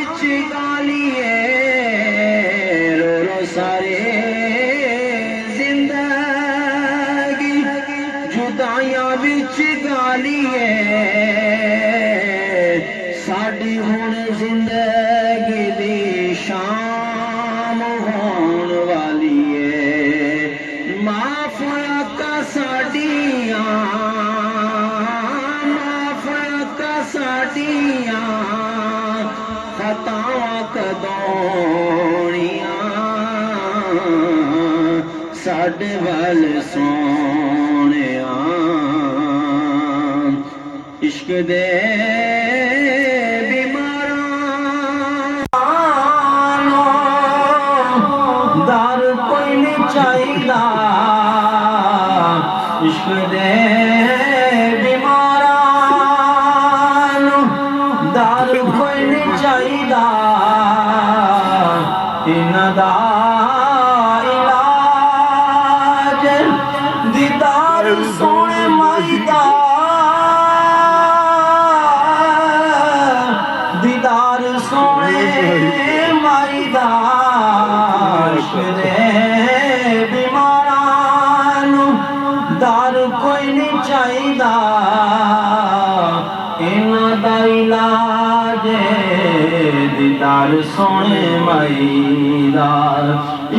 बिच गालिए रो रो सारे जिंदगी जुदाइयां बिच गालिए साडी हुण जिंदगी दी शाम होण वाली है। माफ का साडियां साडियां खतावां कदोणियां साडे वल सोहणिया इश्क दे बीमारां दर कोई नहीं चाहिदा इश्क दे दर कोई नहीं चाहिदा इन्हां दा इलाज दीदार सोने माई दा दीदार सोने माई दा इश्क दे बीमारां नूं दर कोई नहीं चाहिदा इन्हां दा इलाज दीदार सोने माई दा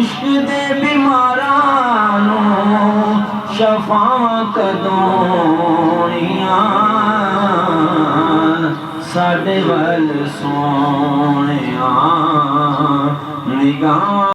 इश्क दे बीमारां नूं शफावां कदोणियां साडे वल सोहणिया निगाहां